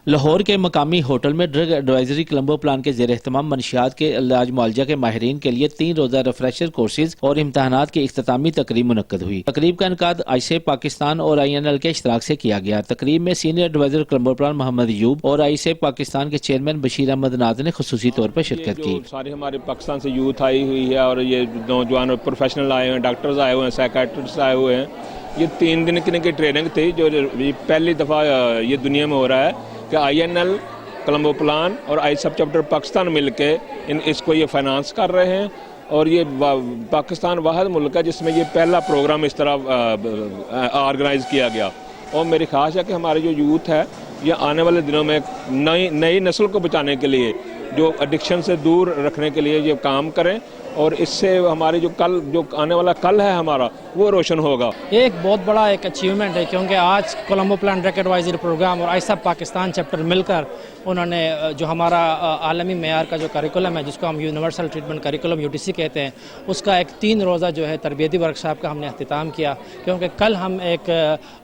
لاہور کے مقامی ہوٹل میں ڈرگ ایڈوائزری کولمبو پلان کے زیر اہتمام منشیات کے علاج معالجہ کے ماہرین کے لیے 3 روزہ ریفریشر کورسز اور امتحانات کی اختتامی تقریب منعقد ہوئی۔ تقریب کا انعقاد آئیسے پاکستان اور INL کے اشتراک سے کیا گیا۔ تقریب میں سینئر ایڈوائزر کولمبو پلان محمد ایوب اور آئیسے پاکستان کے چیئرمین بشیر احمد ناز نے خصوصی طور پر شرکت کی۔ سارے ہمارے پاکستان سے یوتھ آئی ہوئی ہے اور یہ نوجوان پروفیشنل آئے ہوئے ہیں، ڈاکٹرز آئے ہوئے ہیں، سائیکیٹرسٹ آئے ہوئے ہیں۔ یہ 3 دن کی ٹریننگ تھی جو پہلی دفعہ یہ دنیا میں ہو رہا ہے کہ INL کولمبو پلان اور سب چیپٹر پاکستان مل کے اس کو یہ فائنانس کر رہے ہیں، اور یہ پاکستان واحد ملک ہے جس میں یہ پہلا پروگرام اس طرح آرگنائز کیا گیا۔ اور میری خواہش ہے کہ ہمارے جو یوتھ ہے یہ آنے والے دنوں میں نئی نسل کو بچانے کے لیے، جو ایڈکشن سے دور رکھنے کے لیے یہ کام کریں، اور اس سے ہمارے جو آنے والا کل ہے ہمارا وہ روشن ہوگا۔ یہ ایک بہت بڑا اچیومنٹ ہے، کیونکہ آج Colombo plan drug advisory programme اور آئیسا پاکستان چیپٹر مل کر انہوں نے جو ہمارا عالمی معیار کا جو کریکولم ہے، جس کو ہم یونیورسل ٹریٹمنٹ کریکولم UTC کہتے ہیں، اس کا ایک 3 روزہ جو ہے تربیتی ورکشاپ کا ہم نے اختتام کیا۔ کیونکہ کل ہم ایک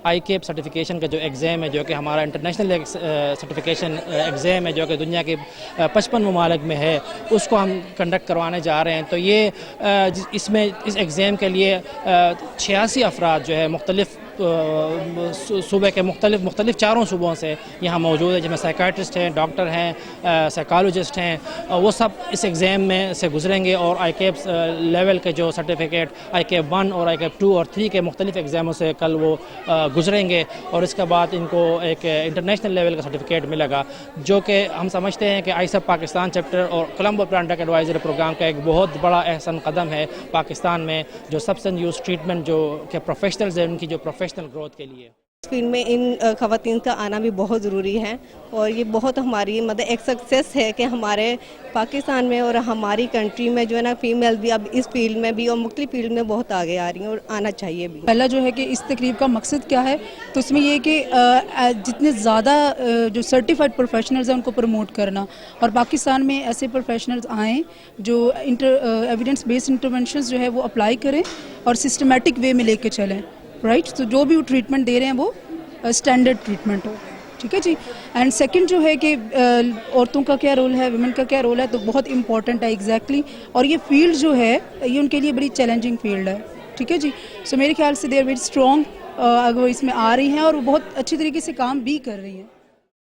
ICAP سرٹیفکیشن کا جو ایگزام ہے، جو کہ ہمارا انٹرنیشنل سرٹیفکیشن ایگزام ہے، جو کہ دنیا کے 55 ممالک میں ہے، اس کو ہم کنڈکٹ کروانے جا رہے ہیں۔ تو یہ اس میں اس ایگزام کے لیے 86 افراد جو ہے مختلف صوبے کے مختلف 4 صوبوں سے یہاں موجود ہیں، جن میں سائیکیٹرسٹ ہیں، ڈاکٹر ہیں، سائیکالوجسٹ ہیں، وہ سب اس ایگزام میں سے گزریں گے، اور ICAP لیول کے جو سرٹیفکیٹ ICAP 1 اور ICAP 2 اور 3 کے مختلف ایگزاموں سے کل وہ گزریں گے، اور اس کے بعد ان کو ایک انٹرنیشنل لیول کا سرٹیفکیٹ ملے گا، جو کہ ہم سمجھتے ہیں کہ آئیسا پاکستان چیپٹر اور Colombo plan drug advisory programme کا ایک بہت بڑا احسن قدم ہے پاکستان میں، جو سبسٹنس یوز ٹریٹمنٹ جو کہ پروفیشنلز ہیں ان کی جو پروفیشنل گروتھ کے لیے۔ اس فیلڈ میں ان خواتین کا آنا بھی بہت ضروری ہے، اور یہ بہت ہماری ایک سکسیس ہے کہ ہمارے پاکستان میں اور ہماری کنٹری میں جو ہے نا فیمیل بھی اب اس فیلڈ میں بھی اور مختلف فیلڈ میں بہت آگے آ رہی ہیں، اور آنا چاہیے بھی۔ پہلا جو ہے کہ اس تقریب کا مقصد کیا ہے، تو اس میں یہ کہ جتنے زیادہ جو سرٹیفائڈ پروفیشنلز ہیں ان کو پروموٹ کرنا، اور پاکستان میں ایسے پروفیشنلز آئیں جو ایویڈنس بیسڈ انٹرونشنز جو ہے وہ اپلائی کریں اور سسٹمیٹک وے میں لے کے چلیں، رائٹ۔ تو جو بھی وہ ٹریٹمنٹ دے رہے ہیں وہ اسٹینڈرڈ ٹریٹمنٹ ہو، ٹھیک ہے جی۔ اینڈ سیکنڈ جو ہے کہ عورتوں کا کیا رول ہے، ویمن کا کیا رول ہے، تو بہت امپورٹنٹ ہے ایگزیکٹلی، اور یہ فیلڈ جو ہے یہ ان کے لیے بڑی چیلنجنگ فیلڈ ہے، ٹھیک ہے جی۔ سو میرے خیال سے دے آر ویری اسٹرانگ، اگر وہ اس میں آ رہی ہیں اور وہ بہت اچھی طریقے سے کام بھی کر رہی ہیں۔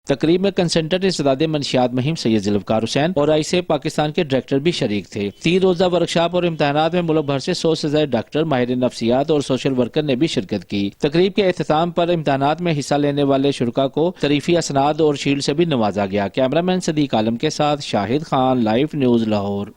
تقریب میں کنسلٹنٹ انسداد منشیات مہم سید ذوالفقار حسین اور آئیسے پاکستان کے ڈائریکٹر بھی شریک تھے۔ 3 روزہ ورکشاپ اور امتحانات میں ملک بھر سے 100 سے زائد ڈاکٹر، ماہر نفسیات اور سوشل ورکر نے بھی شرکت کی۔ تقریب کے اختتام پر امتحانات میں حصہ لینے والے شرکاء کو تریفی اسناد اور شیلڈ سے بھی نوازا گیا۔ کیمرہ مین صدیق عالم کے ساتھ شاہد خان، لائیو نیوز لاہور۔